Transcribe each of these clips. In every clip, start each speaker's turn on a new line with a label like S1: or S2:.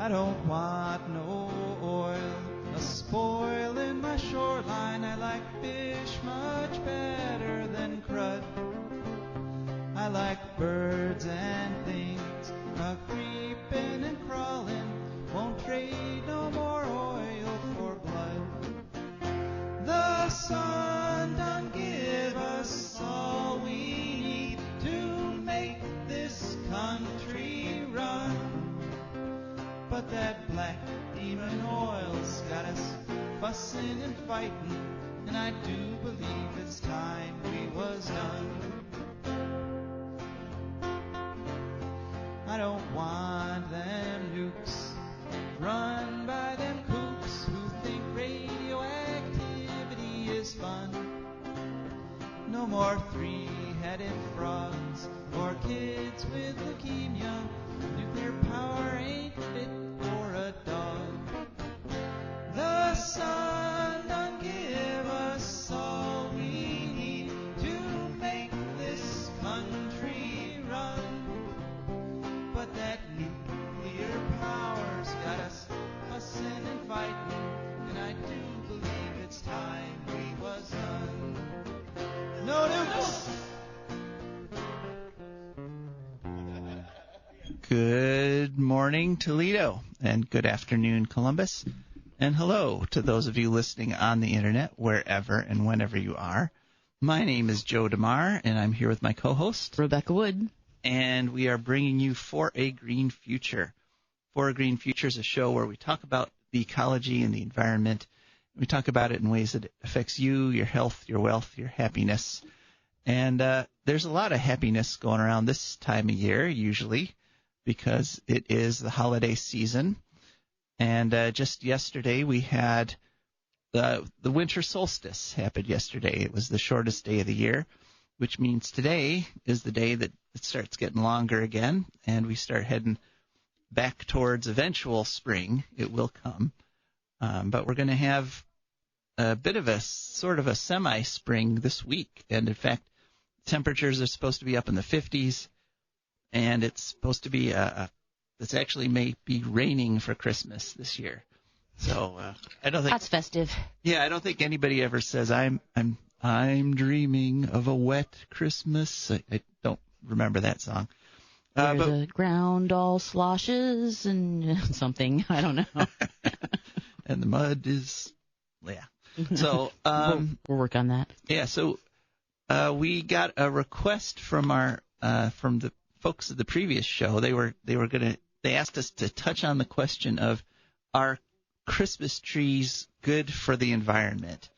S1: I don't want no oil spoiling my shoreline. I like fish much better than crud. I like birds and things creeping and crawling. Won't trade no more oil for blood. The sun done give us all we need to make this country run. But that black demon oil's got us fussing and fighting, and I do believe it's time we was done. I don't want them nukes run by them kooks who think radioactivity is fun. No more three-headed frogs or kids with leukemia. Nuclear power ain't fit for a dog. The sun done give us all we need to make this country run. But that nuclear power's got us fussing and fighting, and I do believe it's time we was done. No nukes! Good morning, Toledo, and good afternoon, Columbus, and hello to those of you listening on the internet, wherever and whenever you are. My name is Joe DeMare, and I'm here with my co-host,
S2: Rebecca Wood.
S1: And we are bringing you For a Green Future. For a Green Future is a show where we talk about the ecology and the environment. We talk about it in ways that it affects you, your health, your wealth, your happiness. And there's a lot of happiness going around this time of year, usually, because it is the holiday season. And just yesterday we had the winter solstice happened yesterday. It was the shortest day of the year, which means today is the day that it starts getting longer again, and we start heading back towards eventual spring. It will come. But we're going to have a bit of a sort of a semi-spring this week. And, in fact, temperatures are supposed to be up in the 50s, and it's supposed to be it's actually may be raining for Christmas this year. So I don't think
S2: that's festive.
S1: Yeah, I don't think anybody ever says I'm dreaming of a wet Christmas. I don't remember that song.
S2: But the ground all sloshes and something. I don't know.
S1: And the mud is, yeah. So
S2: we'll work on that.
S1: Yeah. So we got a request from our from the folks of the previous show. They asked us to touch on the question of, are Christmas trees good for the environment?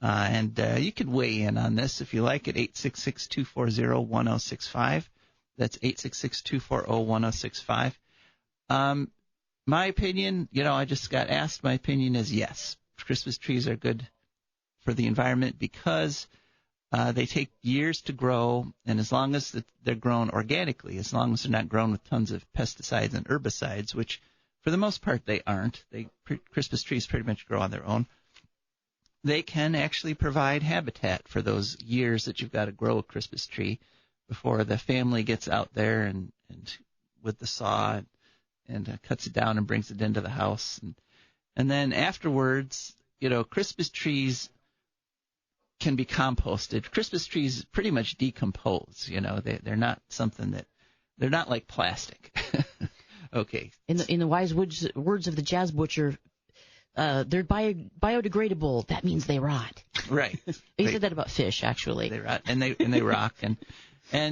S1: And you can weigh in on this if you like at 866-240-1065. That's 866-240-1065. My opinion, I just got asked. My opinion is yes. Christmas trees are good for the environment because they take years to grow, and as long as they're grown organically, as long as they're not grown with tons of pesticides and herbicides, which for the most part they aren't. Christmas trees pretty much grow on their own. They can actually provide habitat for those years that you've got to grow a Christmas tree before the family gets out there and with the saw and cuts it down and brings it into the house. And then afterwards, Christmas trees can be composted. Christmas trees pretty much decompose. They're not something that they're not like plastic. Okay.
S2: In the wise words of the jazz butcher, they're biodegradable. That means they rot.
S1: Right.
S2: He said that about fish, actually.
S1: They rot and they rock and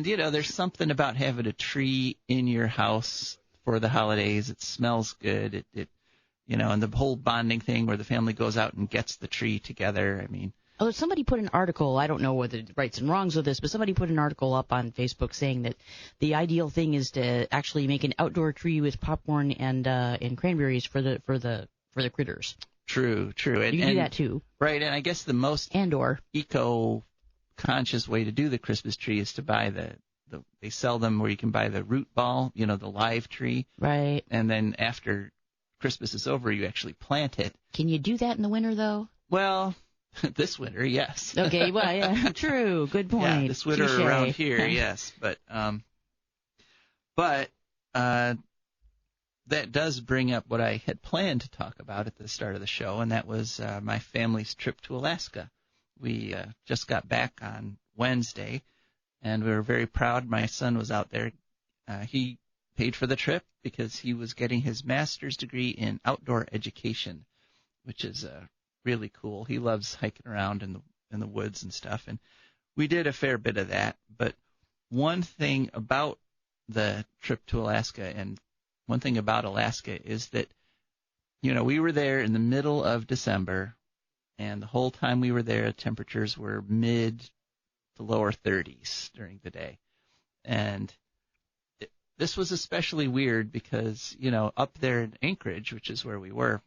S1: there's something about having a tree in your house for the holidays. It smells good. It and the whole bonding thing where the family goes out and gets the tree together. I mean.
S2: Oh, somebody put an article, I don't know what the rights and wrongs of this, but somebody put an article up on Facebook saying that the ideal thing is to actually make an outdoor tree with popcorn and cranberries for the critters.
S1: True. And,
S2: you can do that too.
S1: Right, and I guess the most eco-conscious way to do the Christmas tree is to buy they sell them where you can buy the root ball, the live tree.
S2: Right.
S1: And then after Christmas is over, you actually plant it.
S2: Can you do that in the winter, though?
S1: Well, this winter, yes.
S2: Okay, well, yeah, true. Good point.
S1: Yeah, this winter
S2: Touché.
S1: around here, yes. But that does bring up what I had planned to talk about at the start of the show, and that was my family's trip to Alaska. We just got back on Wednesday, and we were very proud. My son was out there. He paid for the trip because he was getting his master's degree in outdoor education, which is really cool. He loves hiking around in the woods and stuff, and we did a fair bit of that. But one thing about the trip to Alaska, and one thing about Alaska is that, we were there in the middle of December, and the whole time we were there, temperatures were mid to lower 30s during the day. And this was especially weird because, up there in Anchorage, which is where we were,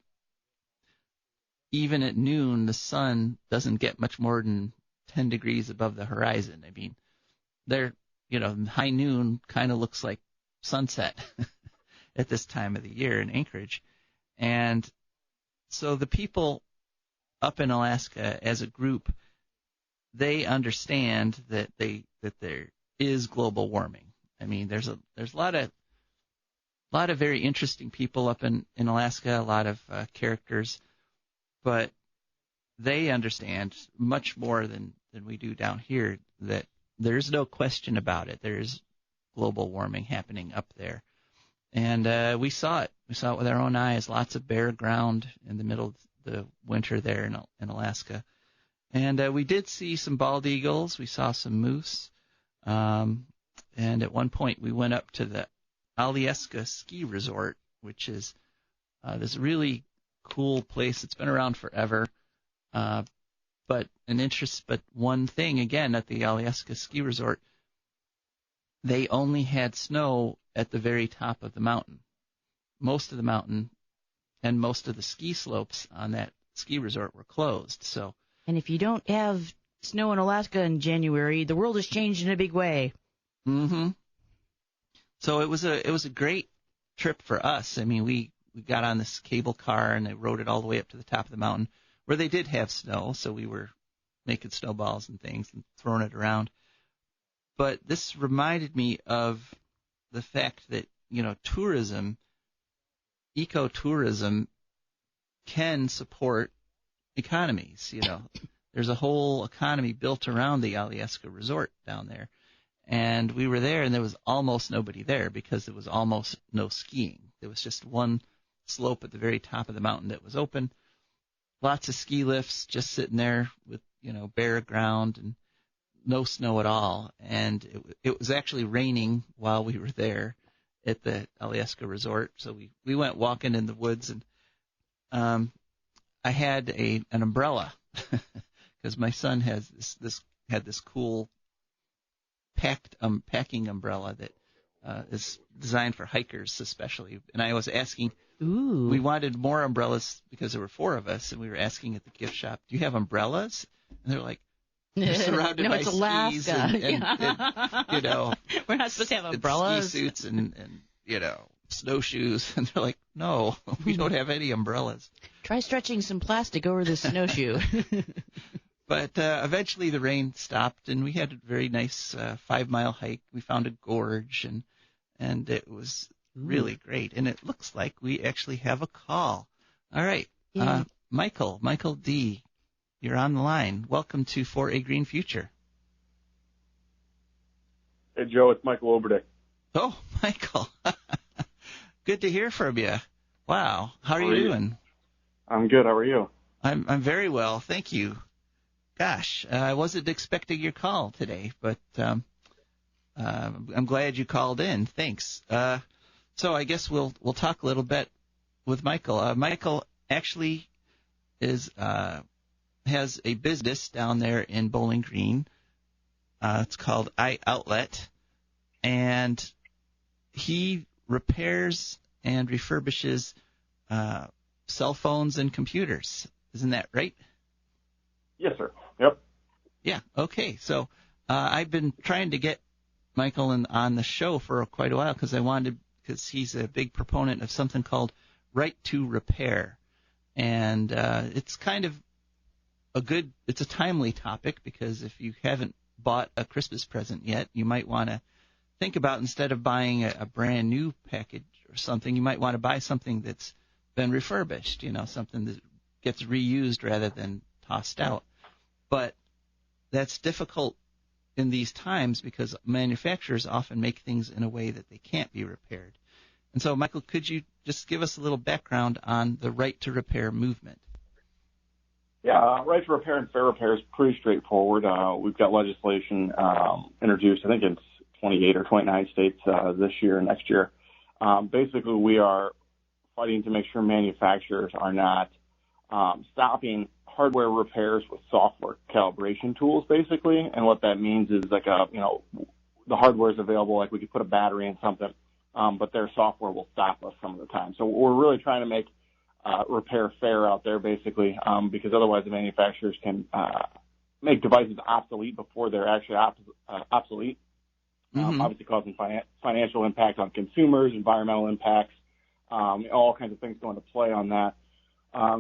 S1: even at noon, the sun doesn't get much more than 10 degrees above the horizon. I mean, high noon kind of looks like sunset at this time of the year in Anchorage. And so the people up in Alaska as a group, they understand that there is global warming. I mean, there's a lot of very interesting people up in Alaska, a lot of characters, but they understand much more than we do down here that there's no question about it. There's global warming happening up there. And we saw it. We saw it with our own eyes. Lots of bare ground in the middle of the winter there in Alaska. And we did see some bald eagles. We saw some moose. And at one point we went up to the Alyeska Ski Resort, which is this really cool place. It's been around forever. But one thing, again, at the Alyeska Ski Resort, they only had snow at the very top of the mountain. Most of the mountain and most of the ski slopes on that ski resort were closed.
S2: And if you don't have snow in Alaska in January, the world has changed in a big way.
S1: Mm-hmm. So it was a great trip for us. I mean, we got on this cable car and they rode it all the way up to the top of the mountain where they did have snow, so we were making snowballs and things and throwing it around. But this reminded me of the fact that, tourism, ecotourism, can support economies. There's a whole economy built around the Alyeska Resort down there. And we were there, and there was almost nobody there because there was almost no skiing. There was just one slope at the very top of the mountain that was open. Lots of ski lifts just sitting there with, bare ground and no snow at all. And it was actually raining while we were there at the Alyeska Resort. So we went walking in the woods, and I had an umbrella because my son had this cool packing umbrella that is designed for hikers especially. And I was asking, we wanted more umbrellas because there were 4 of us, and we were asking at the gift shop, do you have umbrellas? And they're like, they're surrounded by
S2: it's Alaska.
S1: skis and
S2: we're not supposed to have umbrellas.
S1: Ski suits and snowshoes. And they're like, no, we don't have any umbrellas.
S2: Try stretching some plastic over the snowshoe.
S1: But eventually the rain stopped, and we had a very nice 5-mile hike. We found a gorge, and it was really great. And it looks like we actually have a call. All right.
S2: Yeah.
S1: Michael D., you're on the line. Welcome to For a Green Future.
S3: Hey, Joe, it's Michael Oberdick.
S1: Oh, Michael. Good to hear from you. Wow. How are you doing?
S3: I'm good. How are you?
S1: I'm very well. Thank you. Gosh, I wasn't expecting your call today, but I'm glad you called in. Thanks. So I guess we'll talk a little bit with Michael. Michael actually has a business down there in Bowling Green. It's called iOutlet, and he repairs and refurbishes cell phones and computers. Isn't that right?
S3: Yes, sir. Yep.
S1: Yeah. Okay. So I've been trying to get Michael on the show for quite a while because he's a big proponent of something called Right to Repair, and it's kind of it's a timely topic because if you haven't bought a Christmas present yet, you might want to think about, instead of buying a brand new package something, you might want to buy something that's been refurbished, something that gets reused rather than tossed out. But that's difficult in these times because manufacturers often make things in a way that they can't be repaired. And so, Michael, could you just give us a little background on the right to repair movement?
S3: Yeah, right to repair and fair repair is pretty straightforward. We've got legislation introduced, I think it's 28 or 29 states this year and next year. Basically, we are fighting to make sure manufacturers are not stopping hardware repairs with software calibration tools, basically. And what that means is the hardware is available, like we could put a battery in something, but their software will stop us some of the time. So we're really trying to make repair fair out there, basically, because otherwise the manufacturers can make devices obsolete before they're actually obsolete, obviously causing financial impact on consumers, environmental impacts, all kinds of things go into play on that.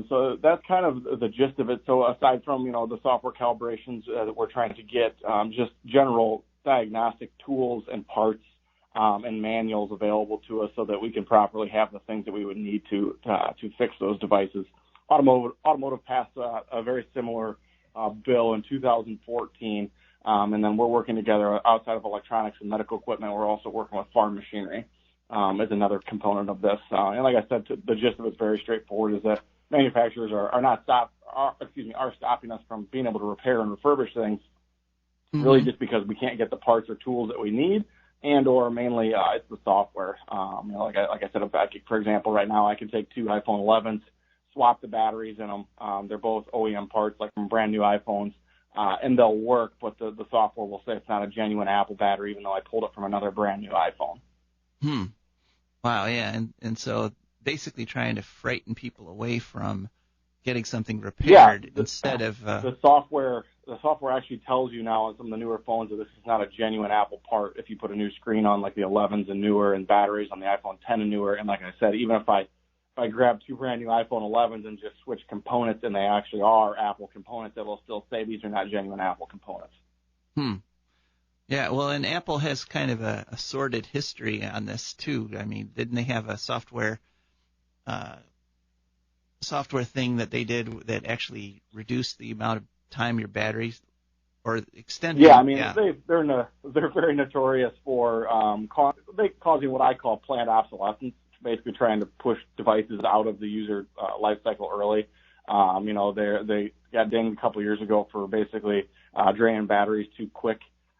S3: So that's kind of the gist of it. So aside from, the software calibrations that we're trying to get, just general diagnostic tools and parts and manuals available to us so that we can properly have the things that we would need to fix those devices. Automotive passed a very similar bill in 2014, and then we're working together outside of electronics and medical equipment. We're also working with farm machinery as another component of this. And like I said, the gist of it's very straightforward: is that manufacturers are stopping us from being able to repair and refurbish things, really just because we can't get the parts or tools that we need. And or mainly it's the software. Like I said, for example, right now I can take two iPhone 11s, swap the batteries in them. They're both OEM parts, like from brand new iPhones, and they'll work. But the software will say it's not a genuine Apple battery, even though I pulled it from another brand new iPhone.
S1: Wow, yeah, and so basically trying to frighten people away from getting something repaired instead of
S3: the software. The software actually tells you now on some of the newer phones that this is not a genuine Apple part if you put a new screen on, like the 11s and newer, and batteries on the iPhone 10 and newer. And like I said, even if I grab two brand new iPhone 11s and just switch components and they actually are Apple components, it will still say these are not genuine Apple components.
S1: Yeah, well, and Apple has kind of a sordid history on this too. I mean, didn't they have a software thing that they did that actually reduced the amount of time your batteries or extended?
S3: Yeah, I mean, they're very notorious for causing what I call planned obsolescence, basically trying to push devices out of the user life cycle early. They got dinged a couple of years ago for basically draining batteries too quick.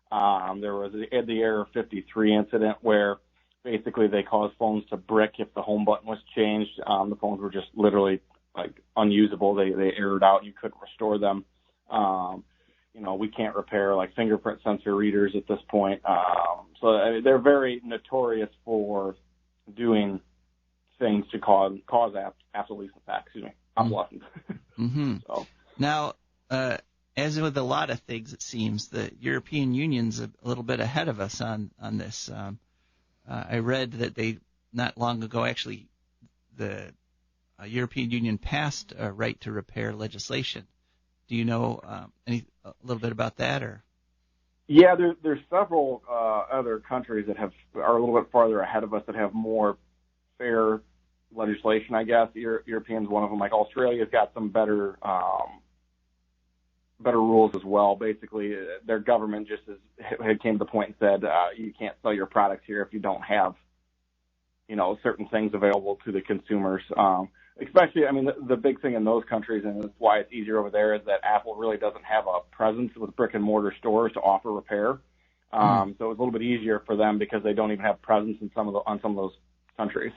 S3: There was the Error 53 incident where basically they caused phones to brick if the home button was changed. The phones were just literally unusable. They errored out. You couldn't restore them. We can't repair fingerprint sensor readers at this point. So they're very notorious for doing things to cause obsolescence. Obsolescence. So
S1: now, as with a lot of things, it seems the European Union's a little bit ahead of us on this. I read that they not long ago actually the European Union passed a right to repair legislation. Do you know a little bit about that, or?
S3: Yeah, there's several other countries that are a little bit farther ahead of us that have more fair legislation, I guess. Europeans, one of them. Like Australia's got some better rules as well. Basically, their government just had came to the point and said you can't sell your products here if you don't have certain things available to the consumers. Especially, I mean, the big thing in those countries, and that's why it's easier over there, is that Apple really doesn't have a presence with brick and mortar stores to offer repair. So it's a little bit easier for them because they don't even have presence in some of those countries.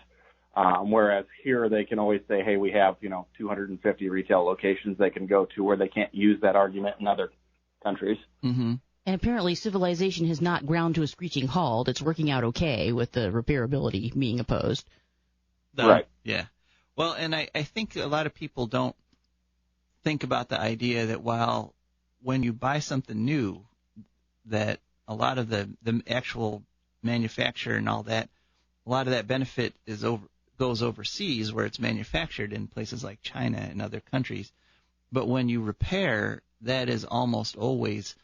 S3: Whereas here they can always say, hey, we have 250 retail locations they can go to, where they can't use that argument in other countries.
S2: And apparently civilization has not ground to a screeching halt. It's working out okay with the repairability being opposed.
S3: Right.
S1: Yeah. Well, and I think a lot of people don't think about the idea that when you buy something new, that a lot of the actual manufacturer and all that, a lot of that benefit goes overseas where it's manufactured in places like China and other countries. But when you repair, that is almost always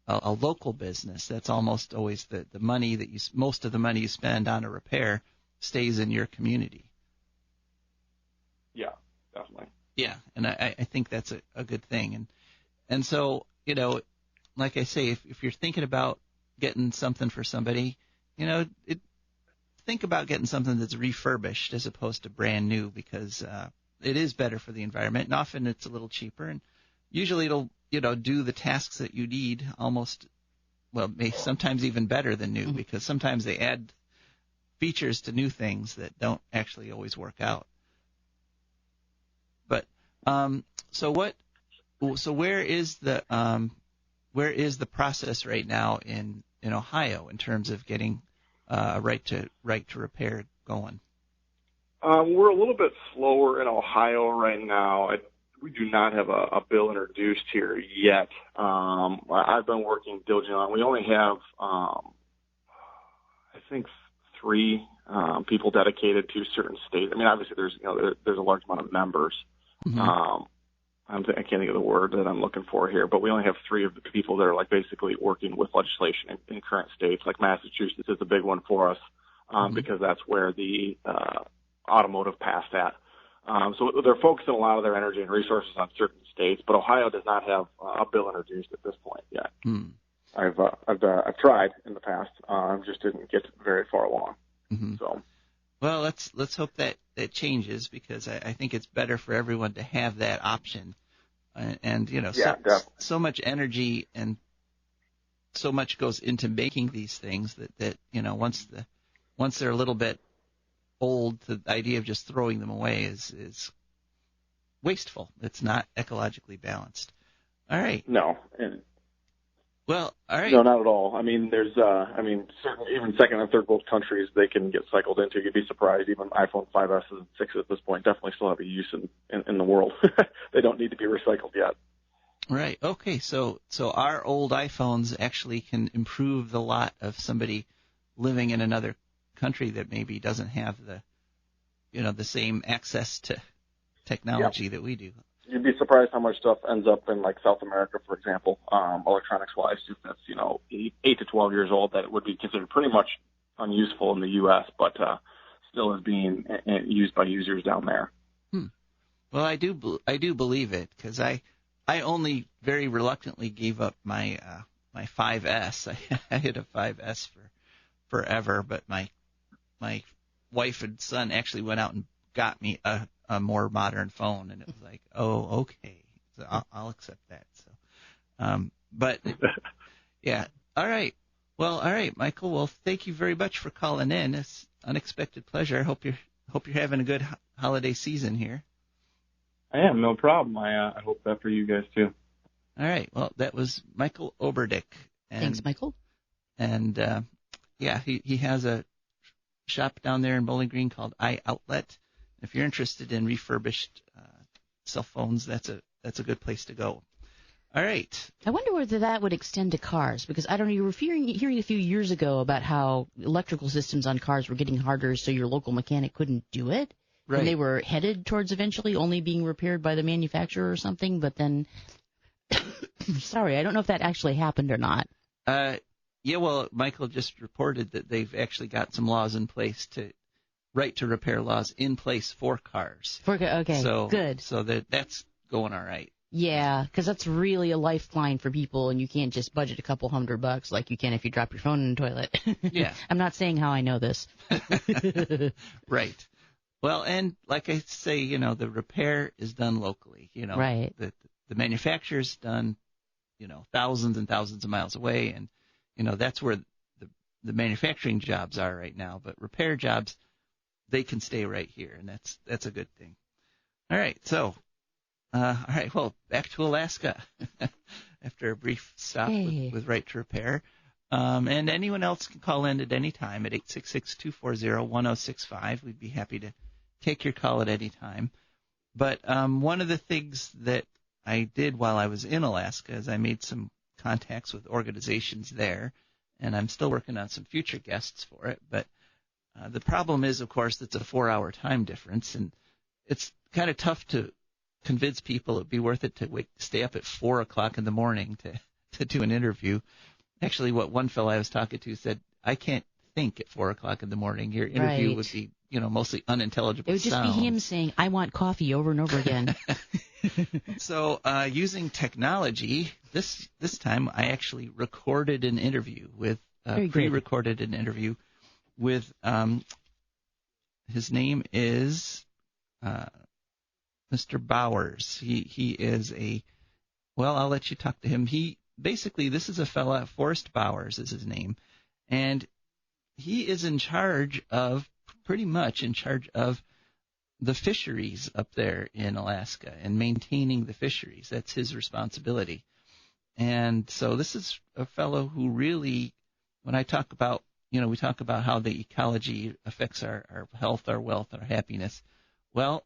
S1: a local business. That's almost always the money that most of the money you spend on a repair stays in your community.
S3: Yeah, definitely.
S1: Yeah, and I think that's a good thing. And so, like I say, if you're thinking about getting something for somebody, think about getting something that's refurbished as opposed to brand new, because it is better for the environment, and often it's a little cheaper, and usually it'll do the tasks that you need almost, sometimes even better than new, because sometimes they add features to new things that don't actually always work out. But so where is the process right now in Ohio in terms of getting right to repair going?
S3: We're a little bit slower in Ohio right now. We do not have a bill introduced here yet. I've been working diligently on. We only have, I think, 3 people dedicated to certain states. I mean, obviously, there's a large amount of members.
S1: Mm-hmm.
S3: I can't think of the word that I'm looking for here, but we only have 3 of the people that are like basically working with legislation in current states. Like Massachusetts is a big one for us because that's where the automotive passed at. So they're focusing a lot of their energy and resources on certain states, but Ohio does not have a bill introduced at this point yet. I've tried in the past, just didn't get very far along.
S1: Mm-hmm.
S3: So,
S1: well, let's hope that changes, because I think it's better for everyone to have that option. And so much energy and so much goes into making these things that once they're a little bit old, the idea of just throwing them away is wasteful. It's not ecologically balanced. All right.
S3: No.
S1: Well, all right.
S3: No, not at all. I mean, there's, certain, even second and third world countries, they can get cycled into. You'd be surprised. Even iPhone 5S and 6 at this point definitely still have a use in the world. They don't need to be recycled yet.
S1: Right. Okay. So our old iPhones actually can improve the lot of somebody living in another country that maybe doesn't have the same access to technology that we do.
S3: You'd be surprised how much stuff ends up in like South America, for example, electronics wise, if that's 8 to 12 years old, that would be considered pretty much unuseful in the U.S., but still is being used by users down there.
S1: Well, I do believe it, because I only very reluctantly gave up my 5S. I had a 5S for forever, but my wife and son actually went out and got me a more modern phone, and it was like, oh, okay, so I'll accept that. So, but yeah, all right. Well, all right, Michael. Well, thank you very much for calling in. It's an unexpected pleasure. I hope you're having a good holiday season here.
S3: I am, no problem. I hope that for you guys too.
S1: All right. Well, that was Michael Oberdick.
S2: Thanks, Michael.
S1: And he has a shop down there in Bowling Green called iOutlet. If you're interested in refurbished cell phones, that's a good place to go. All right.
S2: I wonder whether that would extend to cars, because I don't know, you were hearing a few years ago about how electrical systems on cars were getting harder, so your local mechanic couldn't do it.
S1: Right.
S2: And they were headed towards eventually only being repaired by the manufacturer or something, but then, sorry, I don't know if that actually happened or not.
S1: Yeah, well, Michael just reported that they've actually got some laws in place right to repair laws in place for cars.
S2: Okay,
S1: so,
S2: good.
S1: So that's going all right.
S2: Yeah, because that's really a lifeline for people, and you can't just budget a couple $100 like you can if you drop your phone in the toilet.
S1: Yeah.
S2: I'm not saying how I know this.
S1: Right. Well, and like I say, the repair is done locally.
S2: Right.
S1: The manufacturer's done, thousands and thousands of miles away, and that's where the manufacturing jobs are right now. But repair jobs, they can stay right here, and that's a good thing. All right, so all right, well, back to Alaska after a brief stop with Right to Repair. And anyone else can call in at any time at 866-240-1065. We'd be happy to take your call at any time. But one of the things that I did while I was in Alaska is I made some contacts with organizations there, and I'm still working on some future guests for it. But the problem is, of course, it's a 4-hour time difference, and it's kind of tough to convince people it'd be worth it to stay up at 4 o'clock in the morning to do an interview. Actually, what one fellow I was talking to said, I can't think at 4:00 in the morning. Your interview
S2: Right.
S1: would be, mostly unintelligible
S2: It would just
S1: sounds.
S2: be him saying, "I want coffee," over and over again.
S1: So using technology, this time I actually recorded an interview with
S2: Very good.
S1: pre-recorded an interview with his name is Mr. Bowers. He is I'll let you talk to him. This is a fella, Forrest Bowers is his name, and he is pretty much in charge of the fisheries up there in Alaska and maintaining the fisheries. That's his responsibility. And so this is a fellow who really, when I talk about, we talk about how the ecology affects our health, our wealth, our happiness. Well,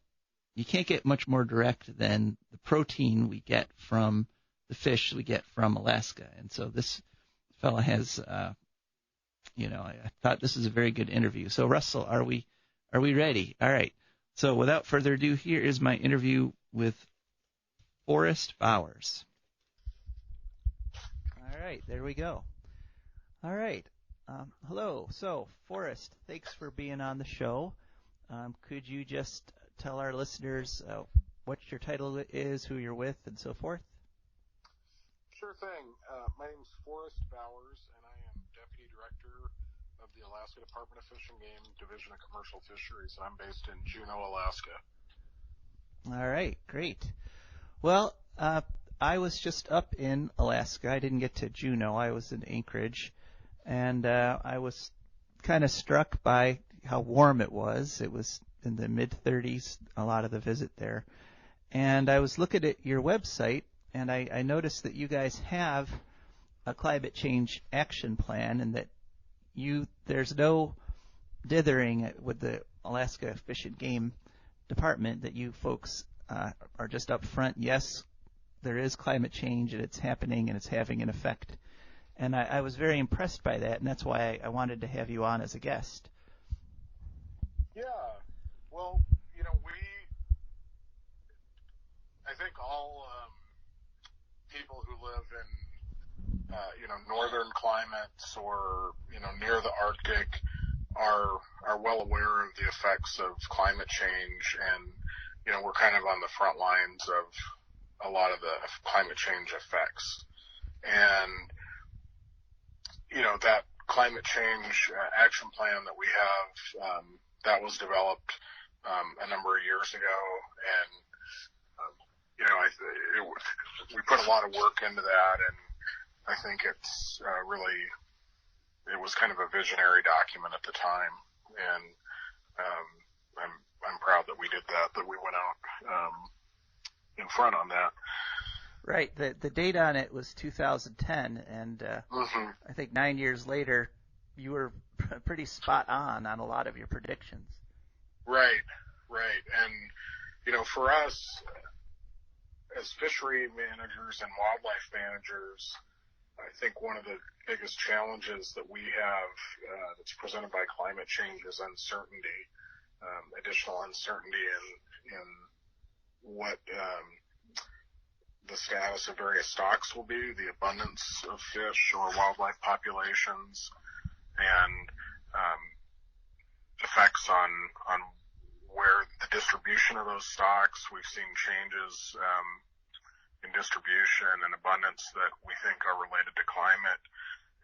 S1: you can't get much more direct than the protein we get from the fish we get from Alaska. And so this fella has, I thought this is a very good interview. So Russell, are we ready? All right. So without further ado, here is my interview with Forrest Bowers. All right, there we go. All right. Hello. So, Forrest, thanks for being on the show. Could you just tell our listeners what your title is, who you're with, and so forth?
S4: Sure thing. My name is Forrest Bowers, and I am Deputy Director of the Alaska Department of Fish and Game Division of Commercial Fisheries, and I'm based in Juneau, Alaska.
S1: All right, great. Well, I was just up in Alaska. I didn't get to Juneau. I was in Anchorage, and I was kind of struck by how warm it was. It was in the mid-30s, a lot of the visit there. And I was looking at your website, and I noticed that you guys have a climate change action plan, and that there's no dithering with the Alaska Fish and Game Department, that you folks are just up front. Yes, there is climate change, and it's happening, and it's having an effect. And I was very impressed by that, and that's why I wanted to have you on as a guest.
S4: Yeah. Well, I think all people who live in, northern climates or, near the Arctic are well aware of the effects of climate change, and, we're kind of on the front lines of a lot of the climate change effects. And, that climate change action plan that we have, that was developed a number of years ago, and we put a lot of work into that, and I think it's it was kind of a visionary document at the time, and I'm proud that we did that we went out in front on that.
S1: Right. The date on it was 2010, and I think 9 years later, you were pretty spot on a lot of your predictions.
S4: Right. And, for us, as fishery managers and wildlife managers, I think one of the biggest challenges that we have that's presented by climate change is uncertainty, additional uncertainty in what the status of various stocks will be, the abundance of fish or wildlife populations, and effects on where the distribution of those stocks. We've seen changes in distribution and abundance that we think are related to climate,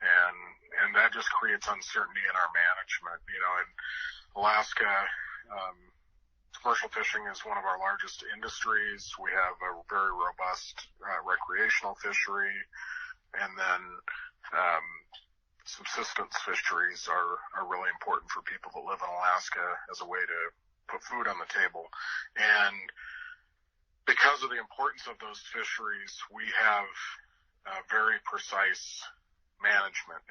S4: and that just creates uncertainty in our management. In Alaska, commercial fishing is one of our largest industries. We have a very robust recreational fishery, and then subsistence fisheries are really important for people that live in Alaska as a way to put food on the table. And because of the importance of those fisheries, we have very precise management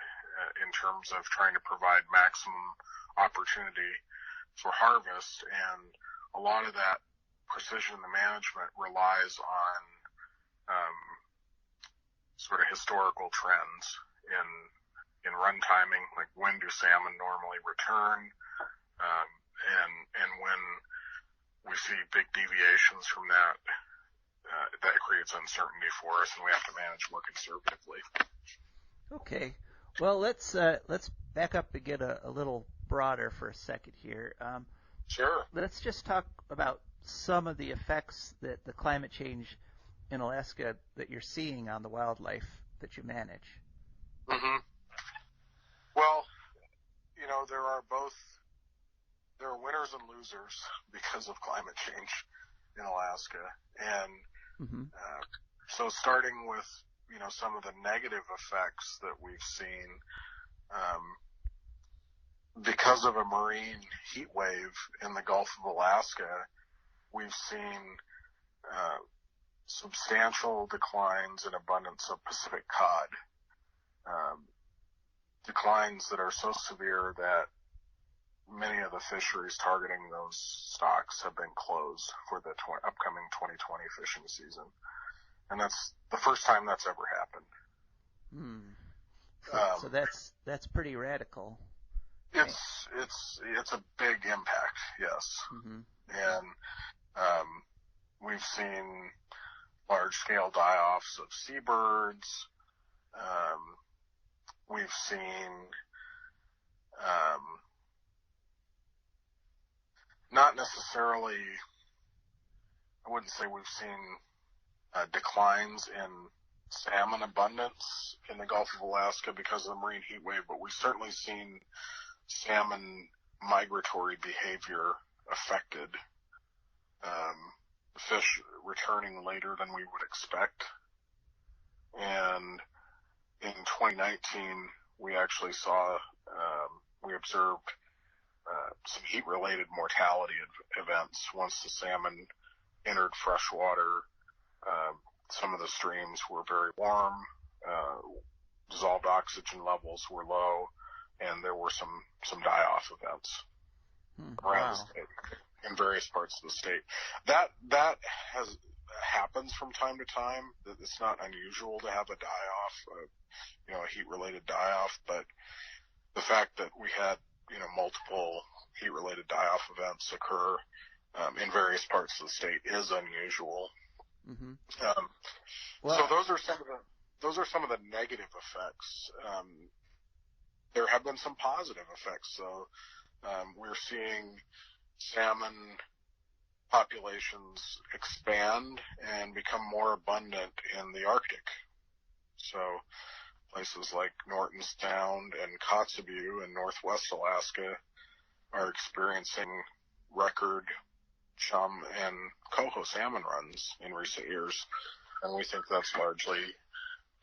S4: in terms of trying to provide maximum opportunity for harvest, and a lot of that precision in the management relies on sort of historical trends in run timing, like when do salmon normally return, and when we see big deviations from that, that creates uncertainty for us, and we have to manage more conservatively.
S1: Okay. Well, let's back up and get a little broader for a second here.
S4: Sure.
S1: Let's just talk about some of the effects that the climate change in Alaska that you're seeing on the wildlife that you manage.
S4: Mm-hmm. Well, there are winners and losers because of climate change in Alaska. And so starting with, some of the negative effects that we've seen, because of a marine heat wave in the Gulf of Alaska, we've seen substantial declines in abundance of Pacific cod, declines that are so severe that many of the fisheries targeting those stocks have been closed for the upcoming 2020 fishing season. And that's the first time that's ever happened.
S1: So that's pretty radical.
S4: It's a big impact, yes. And we've seen large-scale die-offs of seabirds. We've seen not necessarily, I wouldn't say we've seen declines in salmon abundance in the Gulf of Alaska because of the marine heat wave, but we've certainly seen salmon migratory behavior affected, fish returning later than we would expect. And in 2019, we actually saw, we observed some heat-related mortality events once the salmon entered freshwater. Some of the streams were very warm, dissolved oxygen levels were low, and there were some die-off events around the state, in various parts of the state. That happens from time to time. It's not unusual to have a die-off, a heat-related die-off, but the fact that we had, multiple heat-related die-off events occur in various parts of the state is unusual. So those are some of the negative effects. There have been some positive effects. So we're seeing salmon populations expand and become more abundant in the Arctic. So places like Norton Sound and Kotzebue in northwest Alaska are experiencing record chum and coho salmon runs in recent years, and we think that's largely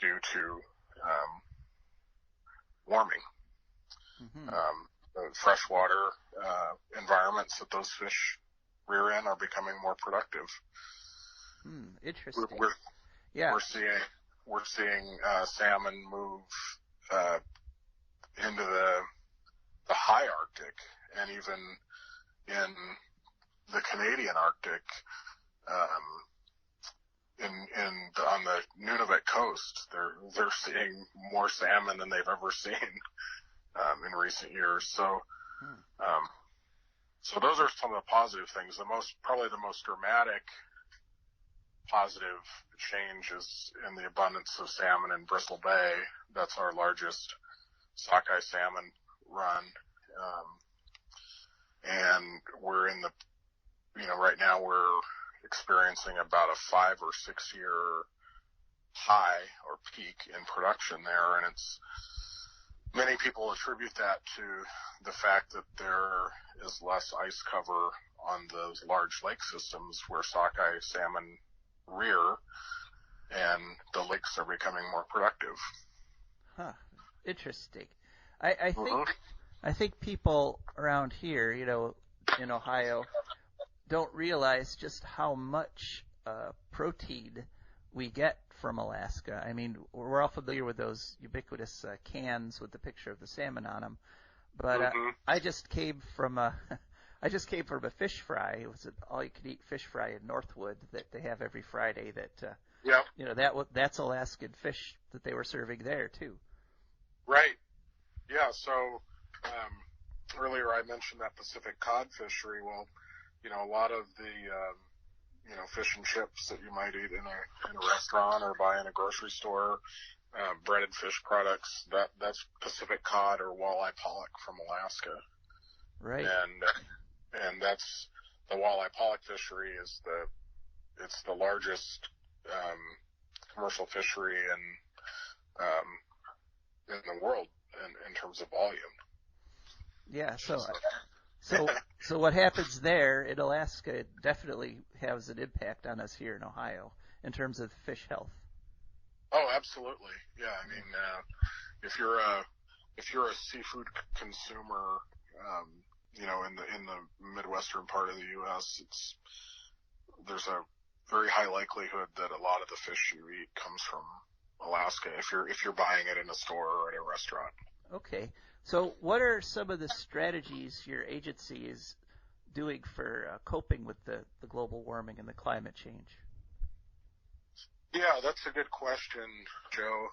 S4: due to warming. The freshwater environments that those fish rear in are becoming more productive.
S1: Interesting.
S4: We're seeing salmon move into the high Arctic, and even in the Canadian Arctic, on the Nunavut coast, they're seeing more salmon than they've ever seen in recent years. So, so those are some of the positive things. Probably the most dramatic positive change is in the abundance of salmon in Bristol Bay. That's our largest sockeye salmon run, and we're in the right now we're experiencing about a 5 or 6 year high or peak in production there, and many people attribute that to the fact that there is less ice cover on those large lake systems where sockeye salmon rear, and the lakes are becoming more productive.
S1: Interesting. I think people around here, in Ohio, don't realize just how much protein we get from Alaska. I mean, we're all familiar with those ubiquitous cans with the picture of the salmon on them, but I just came from a fish fry. It was an all-you-can-eat fish fry in Northwood that they have every Friday. That's Alaskan fish that they were serving there too.
S4: Right. Yeah. So earlier I mentioned that Pacific cod fishery. Well, a lot of the fish and chips that you might eat in a restaurant or buy in a grocery store, breaded fish products. That's Pacific cod or walleye pollock from Alaska.
S1: Right.
S4: And that's the walleye pollock fishery it's the largest commercial fishery in the world in terms of volume.
S1: Yeah. So what happens there in Alaska, it definitely has an impact on us here in Ohio in terms of fish health.
S4: Oh, absolutely. Yeah. I mean, if you're a seafood consumer, in the Midwestern part of the U.S., there's a very high likelihood that a lot of the fish you eat comes from Alaska if you're buying it in a store or at a restaurant.
S1: Okay. So what are some of the strategies your agency is doing for coping with the global warming and the climate change?
S4: Yeah, that's a good question, Joe.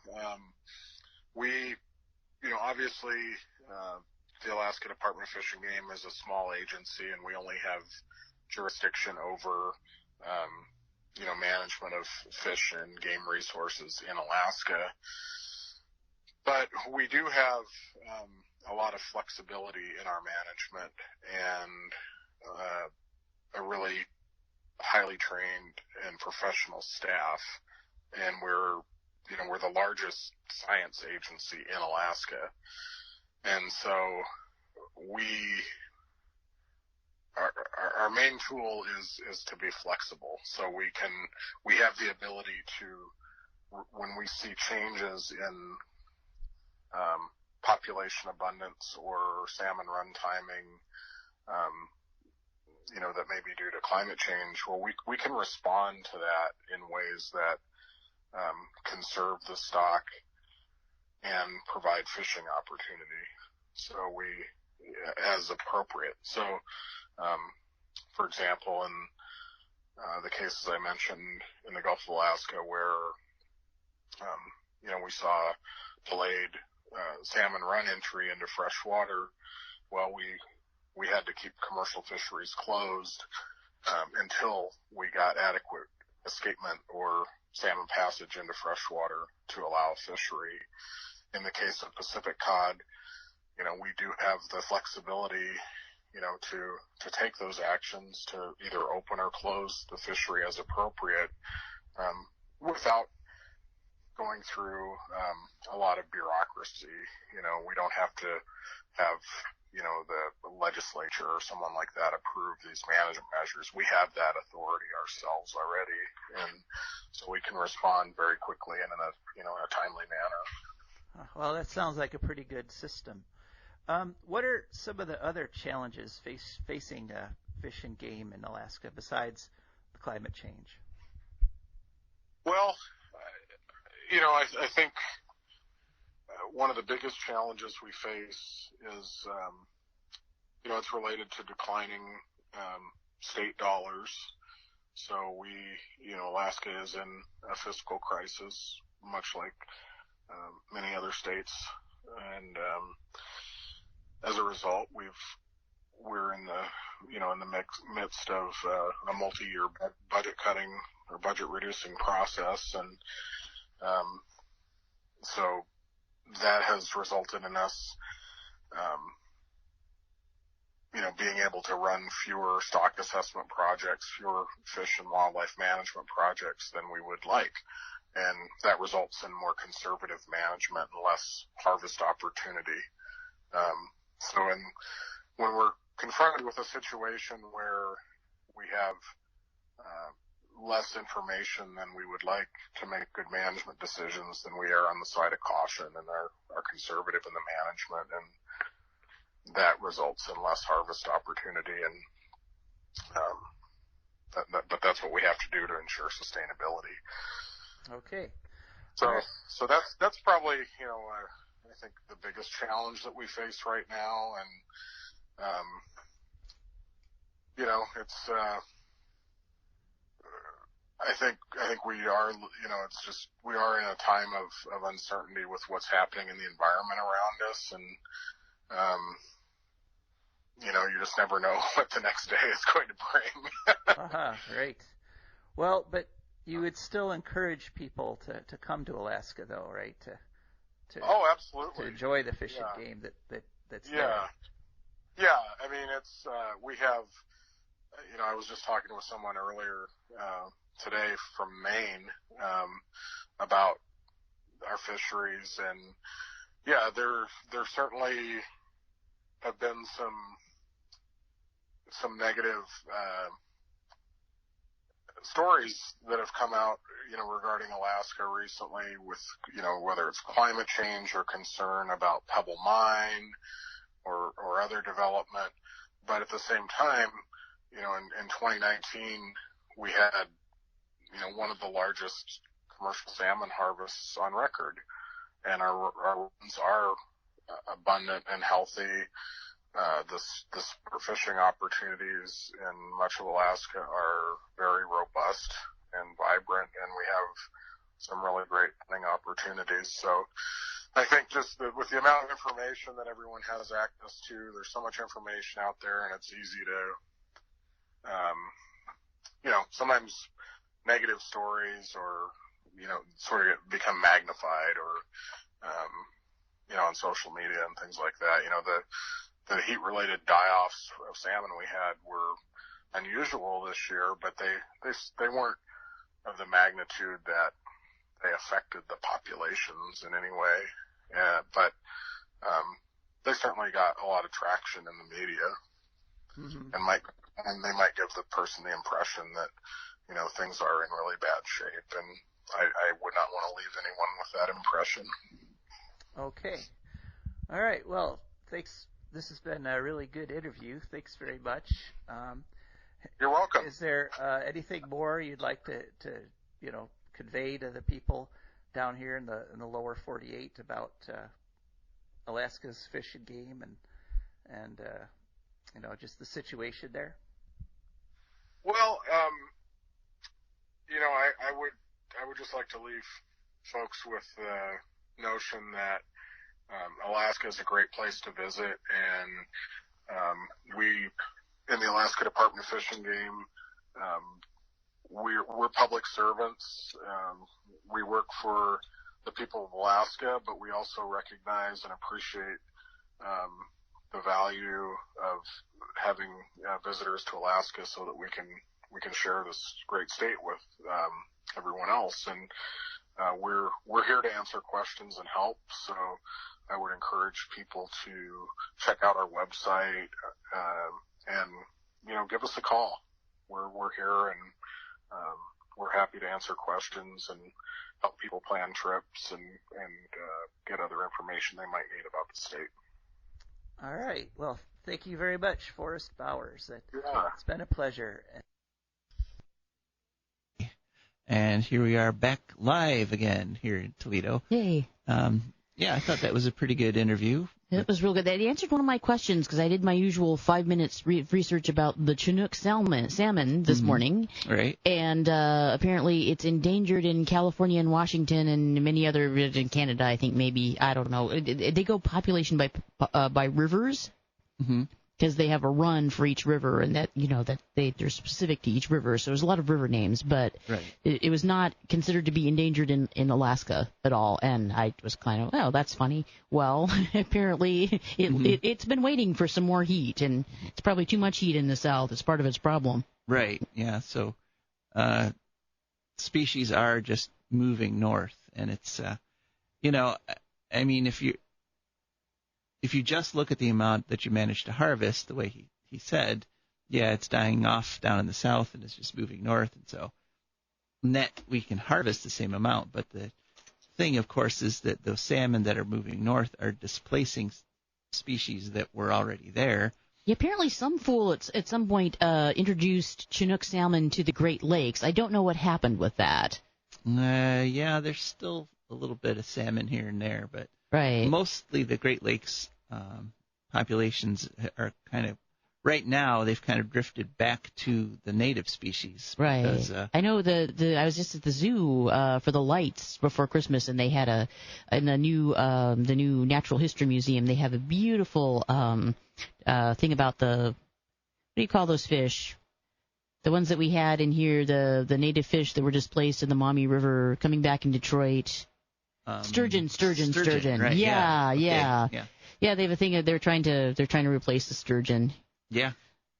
S4: Obviously, the Alaska Department of Fish and Game is a small agency, and we only have jurisdiction over, management of fish and game resources in Alaska. But we do have a lot of flexibility in our management and a really highly trained and professional staff. And we're the largest science agency in Alaska. And so our main tool is to be flexible. So we have the ability to, when we see changes in population abundance or salmon run timing, that may be due to climate change, well, we can respond to that in ways that conserve the stock and provide fishing opportunity. So as appropriate. So, for example, in the cases I mentioned in the Gulf of Alaska where, we saw delayed salmon run entry into fresh water, well, we had to keep commercial fisheries closed until we got adequate escapement or salmon passage into fresh water to allow fishery. In the case of Pacific cod, we do have the flexibility, to take those actions to either open or close the fishery as appropriate, without going through a lot of bureaucracy. We don't have to have, the legislature or someone like that approve these management measures. We have that authority ourselves already, and so we can respond very quickly and in a timely manner.
S1: Well, that sounds like a pretty good system. What are some of the other challenges facing fish and game in Alaska besides the climate change?
S4: Well, I think one of the biggest challenges we face is, it's related to declining state dollars. So Alaska is in a fiscal crisis, much like many other states, and as a result, we're in the midst of a multi-year budget cutting or budget reducing process, and so that has resulted in us, being able to run fewer stock assessment projects, fewer fish and wildlife management projects than we would like. And that results in more conservative management and less harvest opportunity. When we're confronted with a situation where we have less information than we would like to make good management decisions, then we are on the side of caution and are conservative in the management, and that results in less harvest opportunity. And but that's what we have to do to ensure sustainability.
S1: Okay.
S4: So that's probably I think the biggest challenge that we face right now, and it's I think we are it's just we are in a time of uncertainty with what's happening in the environment around us, and you just never know what the next day is going to bring.
S1: Right. Well, but You would still encourage people to come to Alaska, though, right?
S4: Oh, absolutely.
S1: To enjoy the fish and game that's there.
S4: Yeah. I mean, it's we have. I was just talking with someone earlier today from Maine about our fisheries, and yeah, there certainly have been some negative stories that have come out, regarding Alaska recently with, whether it's climate change or concern about Pebble Mine or other development. But at the same time, in 2019, we had, one of the largest commercial salmon harvests on record, and our runs are abundant and healthy. The sport fishing opportunities in much of Alaska are very robust and vibrant, and we have some really great hunting opportunities. So I think just with the amount of information that everyone has access to, there's so much information out there, and it's easy to, sometimes negative stories or, sort of become magnified or, on social media and things like that. The heat-related die-offs of salmon we had were unusual this year, but they weren't of the magnitude that they affected the populations in any way. But they certainly got a lot of traction in the media, and they might give the person the impression that things are in really bad shape, and I would not want to leave anyone with that impression.
S1: Okay. All right. Well, thanks. This has been a really good interview. Thanks very much.
S4: You're welcome.
S1: Is there anything more you'd like to convey to the people down here in the lower 48 about Alaska's fish and game and just the situation there?
S4: Well, I would just like to leave folks with the notion that Alaska is a great place to visit, and we, in the Alaska Department of Fish and Game, we're public servants. We work for the people of Alaska, but we also recognize and appreciate the value of having visitors to Alaska, so that we can share this great state with everyone else. And we're here to answer questions and help. So I would encourage people to check out our website and give us a call. We're here, and we're happy to answer questions and help people plan trips and get other information they might need about the state.
S1: All right. Well, thank you very much, Forrest Bowers. It's been a pleasure. And here we are back live again here in Toledo.
S2: Yay.
S1: I thought that was a pretty good interview.
S2: It was real good. They answered one of my questions because I did my usual 5 minutes research about the Chinook salmon this morning.
S1: Right.
S2: And apparently it's endangered in California and Washington and many other, in Canada, I think maybe, I don't know. They go population by rivers.
S1: Mm-hmm.
S2: Because they have a run for each river, and that they're specific to each river. So there's a lot of river names, but
S1: right.
S2: it was not considered to be endangered in Alaska at all. And I was kind of, oh, that's funny. Well, apparently it's been waiting for some more heat, and it's probably too much heat in the south. It's part of its problem.
S1: Right. Yeah. So species are just moving north, and it's I mean, if you just look at the amount that you managed to harvest, the way he said, yeah, it's dying off down in the south and it's just moving north. And so net, we can harvest the same amount. But the thing, of course, is that those salmon that are moving north are displacing species that were already there.
S2: Yeah, apparently some fool at some point introduced Chinook salmon to the Great Lakes. I don't know what happened with that.
S1: Yeah, there's still a little bit of salmon here and there, but
S2: right.
S1: Mostly the Great Lakes populations are kind of, right now, they've kind of drifted back to the native species.
S2: Right.
S1: Because,
S2: I know I was just at the zoo for the lights before Christmas, and they had in the new Natural History Museum, they have a beautiful thing about what do you call those fish? The ones that we had in here, the native fish that were displaced in the Maumee River coming back in Detroit. Sturgeon.
S1: Right,
S2: Yeah.
S1: Yeah,
S2: They have a thing that they're trying to replace the sturgeon.
S1: Yeah.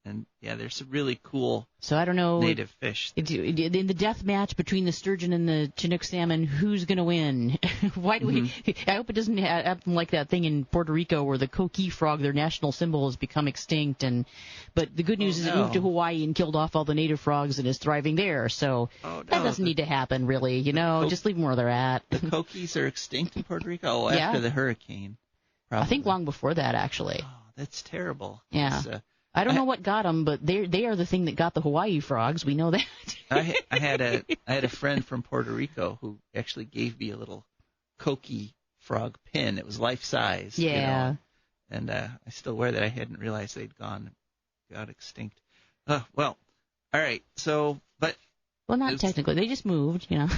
S1: And there's some really cool
S2: so I don't know
S1: native fish.
S2: In the death match between the sturgeon and the Chinook salmon, who's going to win? Why do we? I hope it doesn't happen like that thing in Puerto Rico where the coqui frog, their national symbol, has become extinct. But the good news is it moved to Hawaii and killed off all the native frogs and is thriving there. So that doesn't need to happen, really. Just leave them where they're at.
S1: The coquis are extinct in Puerto Rico after the hurricane. Probably.
S2: I think long before that, actually.
S1: Oh, that's terrible.
S2: Yeah. I don't know what got them, but they are the thing that got the Hawaii frogs. We know that.
S1: I had a friend from Puerto Rico who actually gave me a little coqui frog pin. It was life size.
S2: Yeah.
S1: And I still wear that. I hadn't realized they'd got extinct. Well, all right. So,
S2: well, not technically. They just moved.
S1: Yeah.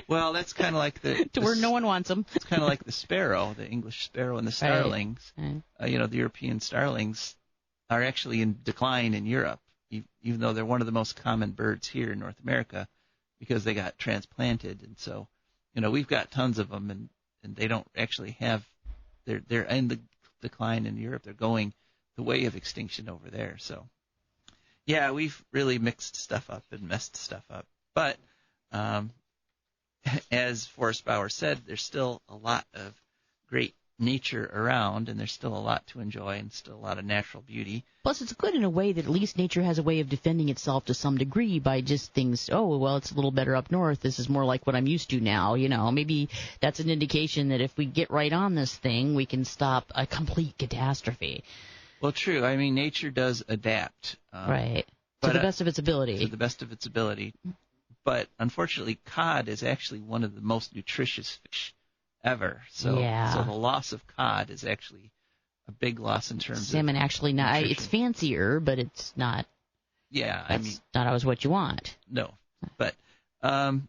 S1: Well, that's kind of like
S2: to where no one wants them.
S1: It's kind of like the sparrow, the English sparrow, and the starlings.
S2: Right.
S1: The European starlings are actually in decline in Europe, even though they're one of the most common birds here in North America because they got transplanted. And so, we've got tons of them, and they don't actually have – they're in the decline in Europe. They're going the way of extinction over there. So, yeah, we've really mixed stuff up and messed stuff up. But as Forrest Bowers said, there's still a lot of great nature around, and there's still a lot to enjoy and still a lot of natural beauty.
S2: Plus, it's good in a way that at least nature has a way of defending itself to some degree by just things, it's a little better up north. This is more like what I'm used to now. Maybe that's an indication that if we get right on this thing, we can stop a complete catastrophe.
S1: Well, true. I mean, nature does adapt.
S2: Right. To the best of its ability.
S1: To the best of its ability. But unfortunately, cod is actually one of the most nutritious fish ever. So the loss of cod is actually a big loss in terms
S2: salmon
S1: of
S2: actually not.
S1: nutrition.
S2: It's fancier, but it's not.
S1: Yeah,
S2: that's not always what you want.
S1: No, but one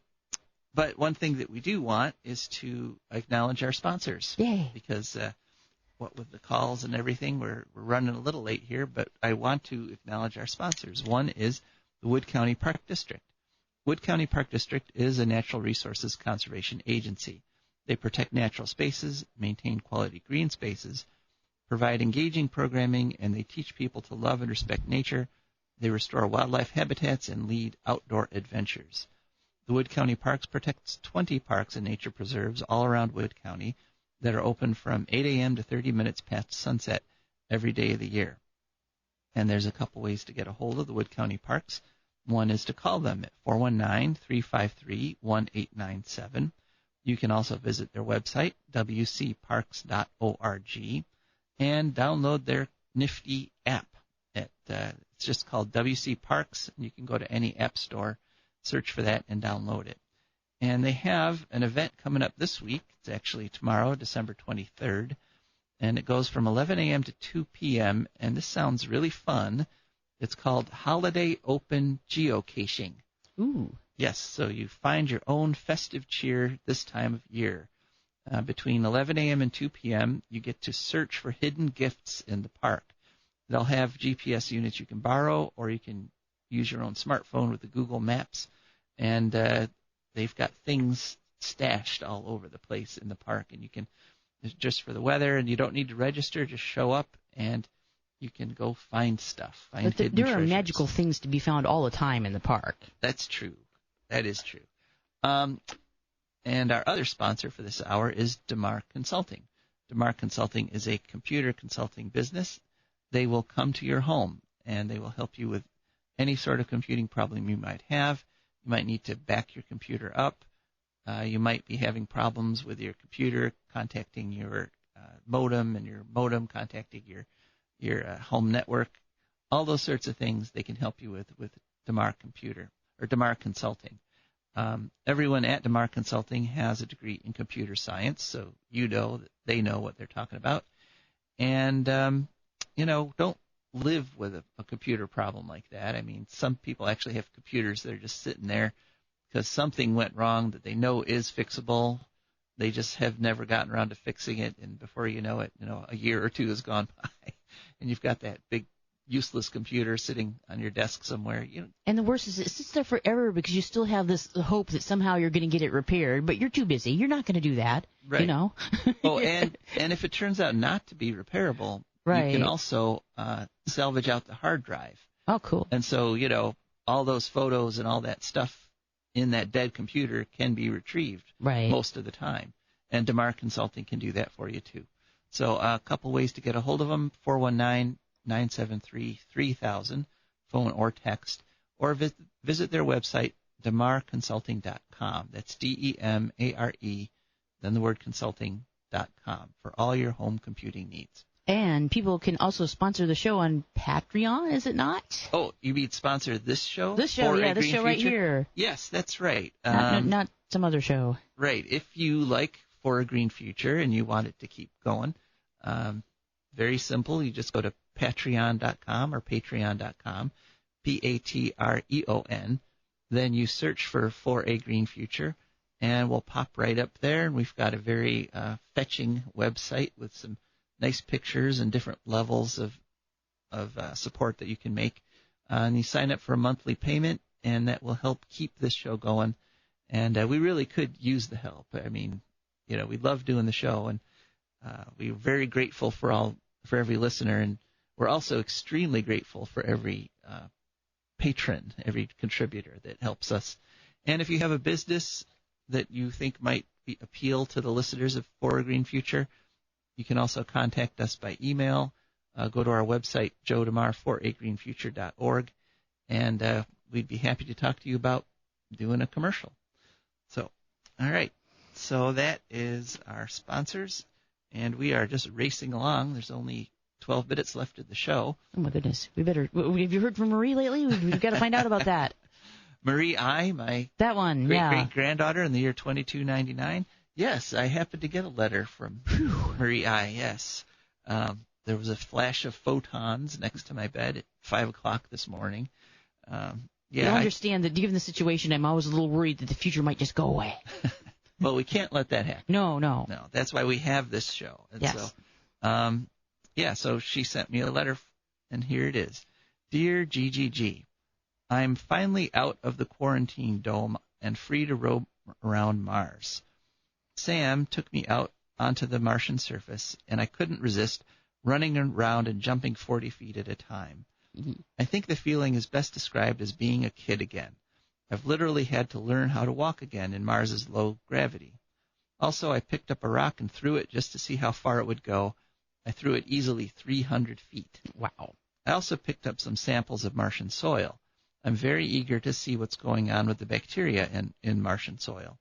S1: thing that we do want is to acknowledge our sponsors.
S2: Yay!
S1: Because what with the calls and everything, we're running a little late here, but I want to acknowledge our sponsors. One is the Wood County Park District. Wood County Park District is a natural resources conservation agency. They protect natural spaces, maintain quality green spaces, provide engaging programming, and they teach people to love and respect nature. They restore wildlife habitats and lead outdoor adventures. The Wood County Parks protects 20 parks and nature preserves all around Wood County that are open from 8 a.m. to 30 minutes past sunset every day of the year. And there's a couple ways to get a hold of the Wood County Parks. One is to call them at 419-353-1897. You can also visit their website, wcparks.org, and download their nifty app. It's just called WC Parks, and you can go to any app store, search for that, and download it. And they have an event coming up this week. It's actually tomorrow, December 23rd, and it goes from 11 a.m. to 2 p.m., and this sounds really fun. It's called Holiday Open Geocaching.
S2: Ooh.
S1: Yes, so you find your own festive cheer this time of year. Between 11 a.m. and 2 p.m., you get to search for hidden gifts in the park. They'll have GPS units you can borrow, or you can use your own smartphone with the Google Maps. And they've got things stashed all over the place in the park. And you can, just for the weather, and you don't need to register, just show up and you can go find stuff. But
S2: there are magical things to be found all the time in the park.
S1: That's true. That is true. And our other sponsor for this hour is DeMare Consulting. DeMare Consulting is a computer consulting business. They will come to your home, and they will help you with any sort of computing problem you might have. You might need to back your computer up. You might be having problems with your computer contacting your modem, and your modem contacting your home network. All those sorts of things they can help you with DeMare Computer or DeMare Consulting. Everyone at DeMare Consulting has a degree in computer science, so you know that they know what they're talking about. And, don't live with a computer problem like that. I mean, some people actually have computers that are just sitting there because something went wrong that they know is fixable. They just have never gotten around to fixing it, and before you know it, a year or two has gone by, and you've got that big useless computer sitting on your desk somewhere.
S2: And the worst is it sits there forever because you still have this hope that somehow you're going to get it repaired, but you're too busy. You're not going to do that,
S1: right. Oh, and if it turns out not to be repairable,
S2: right.
S1: you can also salvage out the hard drive.
S2: Oh, cool.
S1: And so, all those photos and all that stuff in that dead computer can be retrieved most of the time. And DeMare Consulting can do that for you, too. So a couple ways to get a hold of them, 419-973-3000, phone or text, or visit their website, DeMareConsulting.com. That's DEMARE, then the word consulting.com for all your home computing needs.
S2: And people can also sponsor the show on Patreon, is it not?
S1: Oh, you mean sponsor this show?
S2: This show, this show right here.
S1: Yes, that's right.
S2: Not some other show.
S1: Right. If you like For a Green Future and you want it to keep going, very simple. You just go to patreon.com or patreon.com, Patreon. Then you search for a Green Future, and we'll pop right up there. And we've got a very fetching website with some nice pictures and different levels of support that you can make. And you sign up for a monthly payment, and that will help keep this show going. And we really could use the help. I mean, we love doing the show, and we're very grateful for every listener, and we're also extremely grateful for every patron, every contributor that helps us. And if you have a business that you think might appeal to the listeners of For a Green Future, you can also contact us by email. Go to our website, joedemare4agreenfuture.org, and we'd be happy to talk to you about doing a commercial. So, all right. So that is our sponsors, and we are just racing along. There's only 12 minutes left of the show. Oh,
S2: my goodness. We better. Have you heard from Marie lately? We've got to find out about that.
S1: Marie I, my
S2: that one,
S1: great-great-granddaughter in the year 2299. Yes, I happened to get a letter from Marie I, yes. There was a flash of photons next to my bed at 5 o'clock this morning.
S2: You understand that given the situation, I'm always a little worried that the future might just go away.
S1: Well, we can't let that happen.
S2: No.
S1: That's why we have this show. And
S2: yes.
S1: So, so she sent me a letter, and here it is. Dear GGG, I'm finally out of the quarantine dome and free to roam around Mars. Sam took me out onto the Martian surface, and I couldn't resist running around and jumping 40 feet at a time.
S2: Mm-hmm.
S1: I think the feeling is best described as being a kid again. I've literally had to learn how to walk again in Mars's low gravity. Also, I picked up a rock and threw it just to see how far it would go. I threw it easily 300 feet.
S2: Wow.
S1: I also picked up some samples of Martian soil. I'm very eager to see what's going on with the bacteria in Martian soil.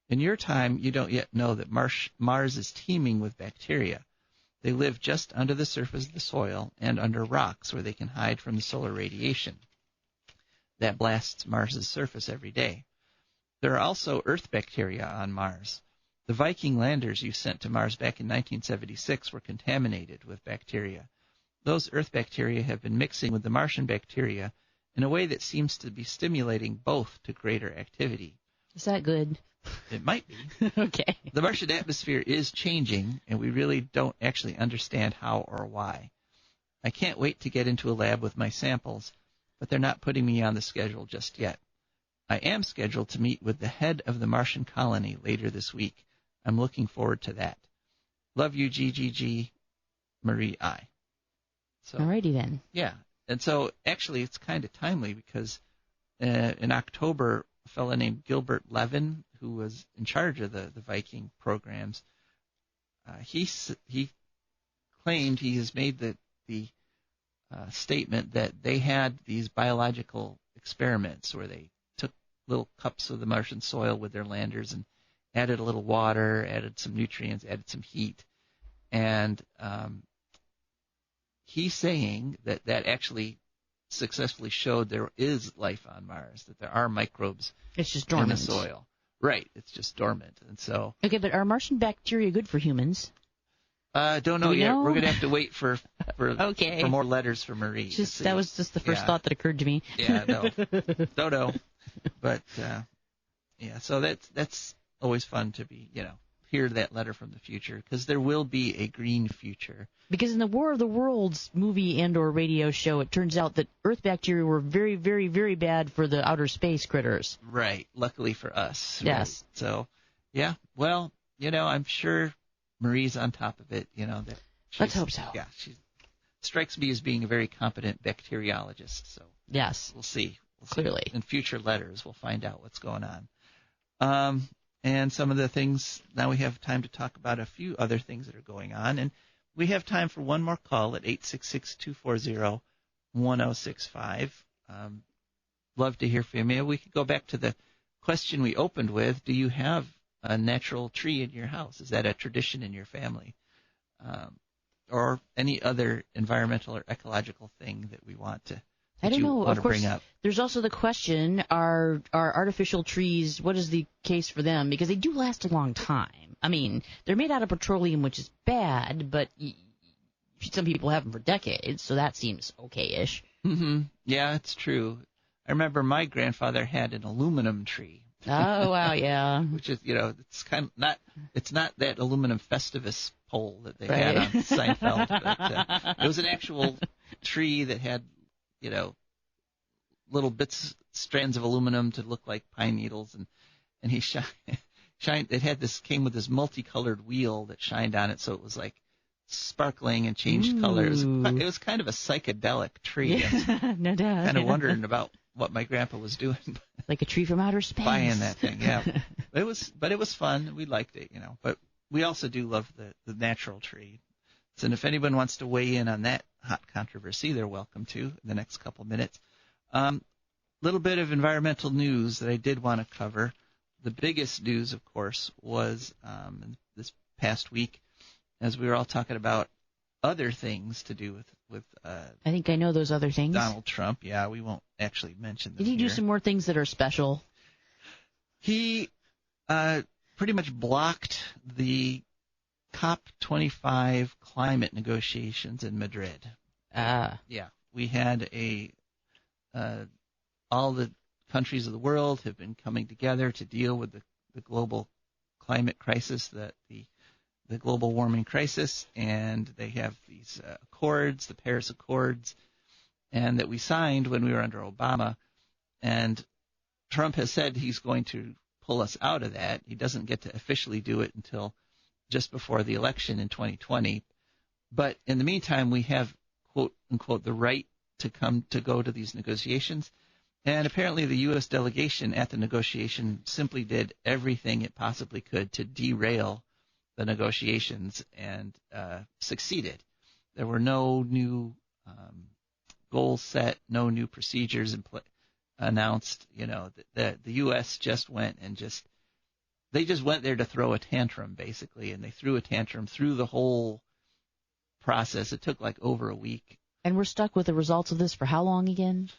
S1: In your time, you don't yet know that Mars is teeming with bacteria. They live just under the surface of the soil and under rocks where they can hide from the solar radiation that blasts Mars's surface every day. There are also Earth bacteria on Mars. The Viking landers you sent to Mars back in 1976 were contaminated with bacteria. Those Earth bacteria have been mixing with the Martian bacteria in a way that seems to be stimulating both to greater activity.
S2: Is that good?
S1: It might be.
S2: Okay.
S1: The Martian atmosphere is changing, and we really don't actually understand how or why. I can't wait to get into a lab with my samples, but they're not putting me on the schedule just yet. I am scheduled to meet with the head of the Martian colony later this week. I'm looking forward to that. Love you, GGG, Marie I. So,
S2: alrighty then.
S1: Yeah. And so, actually, it's kind of timely because in October, a fellow named Gilbert Levin, who was in charge of the Viking programs, he claimed he has made the statement that they had these biological experiments where they took little cups of the Martian soil with their landers and added a little water, added some nutrients, added some heat, and he's saying that actually successfully showed there is life on Mars, that there are microbes
S2: it's just dormant.
S1: in the soil. Right, it's just dormant. And so
S2: okay, but are Martian bacteria good for humans?
S1: Don't know yet. We're going to have to wait for
S2: okay.
S1: for more letters from Marie.
S2: That was just the first thought that occurred to me.
S1: Yeah, no. Don't know. But so that's always fun to be, hear that letter from the future, because there will be a green future.
S2: Because in the War of the Worlds movie and or radio show, it turns out that Earth bacteria were very, very, very bad for the outer space critters.
S1: Right. Luckily for us.
S2: Yes.
S1: Right? So, yeah. Well, I'm sure Marie's on top of it. That
S2: let's hope so.
S1: Yeah. She strikes me as being a very competent bacteriologist. So
S2: yes.
S1: We'll see.
S2: Clearly.
S1: In future letters, we'll find out what's going on. And some of the things, now we have time to talk about a few other things that are going on. And we have time for one more call at 866-240-1065. Love to hear from you. We could go back to the question we opened with. Do you have a natural tree in your house? Is that a tradition in your family? Or any other environmental or ecological thing that we want to
S2: I don't know. Of course,
S1: bring up.
S2: There's also the question: Are artificial trees? What is the case for them? Because they do last a long time. I mean, they're made out of petroleum, which is bad, but some people have them for decades, so that seems okay-ish.
S1: Mm-hmm. Yeah, it's true. I remember my grandfather had an aluminum tree.
S2: Oh wow, yeah.
S1: Which is, it's kind of not. It's not that aluminum Festivus pole that they had on Seinfeld, but it was an actual tree that had, little strands of aluminum to look like pine needles, and he shined. Came with this multicolored wheel that shined on it, so it was like sparkling and changed color. It was kind of a psychedelic tree.
S2: Yeah, no doubt.
S1: Kind of wondering about what my grandpa was doing.
S2: Like a tree from outer space.
S1: Buying that thing, yeah. It was fun. We liked it, But we also do love the natural tree. And if anyone wants to weigh in on that hot controversy, they're welcome to in the next couple minutes. Little bit of environmental news that I did want to cover. The biggest news, of course, was this past week, as we were all talking about other things to do with
S2: I think I know those other things.
S1: Donald Trump. Yeah, we won't actually mention them.
S2: Did he do some more things that are special?
S1: He pretty much blocked the COP25 climate negotiations in Madrid. Yeah, we had all the countries of the world have been coming together to deal with the global climate crisis, the global warming crisis, and they have these accords, the Paris Accords, and that we signed when we were under Obama. And Trump has said he's going to pull us out of that. He doesn't get to officially do it until just before the election in 2020. But in the meantime, we have, quote unquote, the right to go to these negotiations. And apparently the U.S. delegation at the negotiation simply did everything it possibly could to derail the negotiations and succeeded. There were no new goals set, no new procedures announced. The U.S. just went and they just went there to throw a tantrum, basically, and they threw a tantrum through the whole process. It took like over a week.
S2: And we're stuck with the results of this for how long again?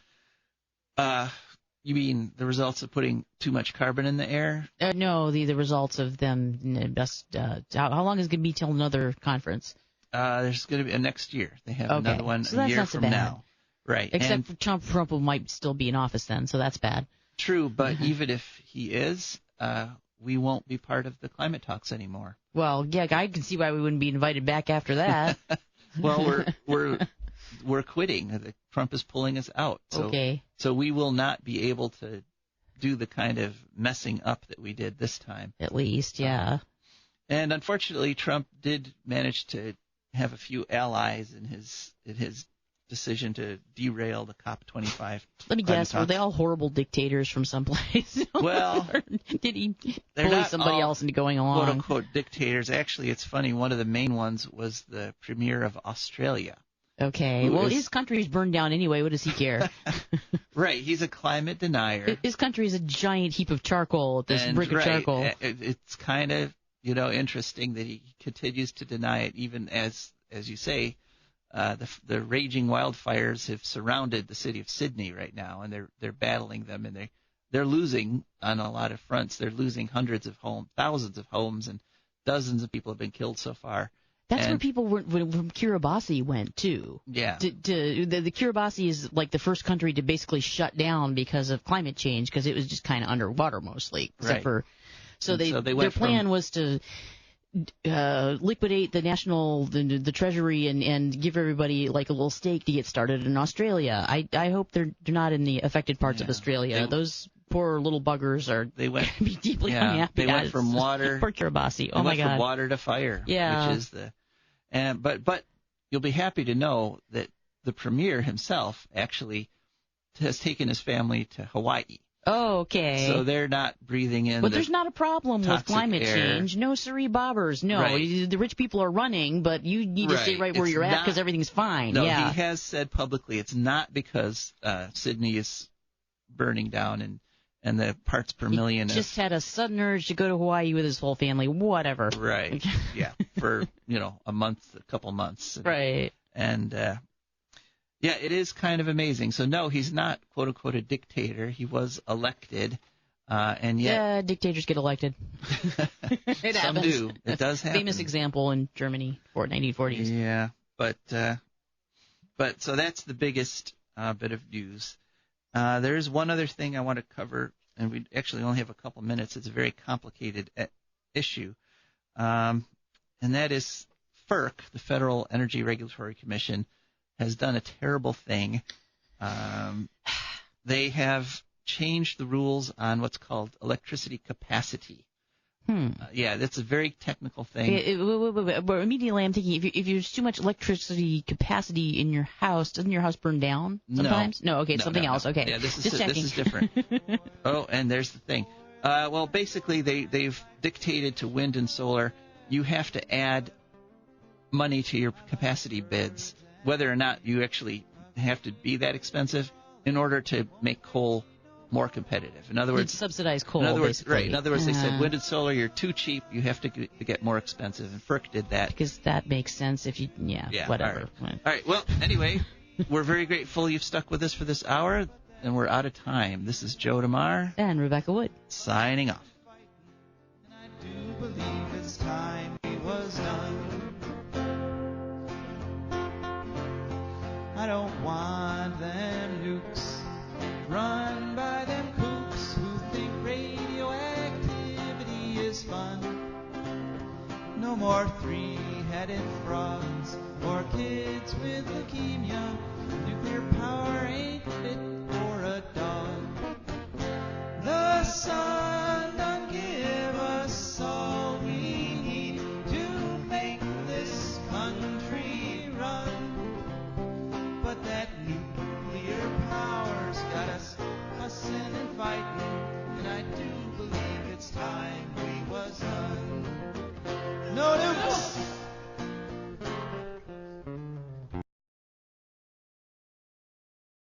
S1: You mean the results of putting too much carbon in the air?
S2: No, the results of them. How long is it going to be till another conference?
S1: There's going to be next year. They have another one
S2: so
S1: a year from now. Right.
S2: Except for Trump might still be in office then, so that's bad.
S1: True, but even if he is, we won't be part of the climate talks anymore.
S2: Well, yeah, I can see why we wouldn't be invited back after that.
S1: Well, we're quitting. Trump is pulling us out. So we will not be able to do the kind of messing up that we did this time.
S2: At least, yeah.
S1: And unfortunately, Trump did manage to have a few allies in his decision to derail the COP25.
S2: Let me guess, were they all horrible dictators from someplace?
S1: Well,
S2: did he bully somebody else into going along?
S1: Quote unquote dictators. Actually, it's funny. One of the main ones was the premier of Australia.
S2: Okay. Well, his country is burned down anyway. What does he care?
S1: Right. He's a climate denier.
S2: His country is a giant heap of charcoal, this brick of charcoal.
S1: It's kind of, interesting that he continues to deny it, even as you say, the raging wildfires have surrounded the city of Sydney right now, and they're battling them, and they're losing on a lot of fronts. They're losing hundreds of homes, thousands of homes, and dozens of people have been killed so far.
S2: That's where people from Kiribati went too.
S1: Yeah.
S2: The Kiribati is like the first country to basically shut down because of climate change, because it was just kind of underwater mostly, except for. So their plan was to liquidate the treasury and give everybody like a little stake to get started in Australia. I hope they're not in the affected parts of Australia. Those poor little buggers are going to be deeply unhappy.
S1: They went from water.
S2: Poor Kiribati. Oh my God.
S1: From water to fire.
S2: Yeah.
S1: Which is but you'll be happy to know that the premier himself actually has taken his family to Hawaii.
S2: Oh, okay.
S1: So they're not breathing in.
S2: But there's not a problem with climate
S1: air.
S2: change. No siree bobbers. No,
S1: right.
S2: The rich people are running, but you need to stay right where you're at because everything's fine.
S1: No,
S2: yeah.
S1: He has said publicly it's not because Sydney is burning down and the parts per million.
S2: He just had a sudden urge to go to Hawaii with his whole family. Whatever.
S1: Right. Yeah. For a couple months.
S2: Right.
S1: And yeah, it is kind of amazing. So no, he's not quote unquote a dictator. He was elected, and yet
S2: dictators get elected. It
S1: some
S2: happens.
S1: do. It does happen.
S2: Famous example in Germany for 1940s.
S1: Yeah, but so that's the biggest bit of news. There is one other thing I want to cover, and we actually only have a couple minutes. It's a very complicated issue, and that is FERC, the Federal Energy Regulatory Commission, has done a terrible thing. They have changed the rules on what's called electricity capacity. Yeah, that's a very technical thing.
S2: But immediately I'm thinking, if there's too much electricity capacity in your house, doesn't your house burn down sometimes? No, okay, something else. Okay,
S1: yeah, this
S2: checking.
S1: is different. Oh, and there's the thing. Well, basically they've dictated to wind and solar, you have to add money to your capacity bids, whether or not you actually have to be that expensive in order to make coal more competitive. In other words,
S2: subsidize coal.
S1: Basically. Right. In other words, they said wind and solar, you're too cheap. You have to get more expensive, and FERC did that
S2: because that makes sense. If you, whatever.
S1: All right. Well, anyway, we're very grateful you've stuck with us for this hour, and we're out of time. This is Joe DeMare
S2: and Rebecca Wood
S1: signing off.
S5: And I do believe it's time it was done. I don't want them nukes run by them kooks who think radioactivity is fun. No more three-headed frogs or kids with leukemia. Nuclear power ain't fit for a dog. The sun done give us all we need to make this country run. But that nuclear power's got us fussing and fighting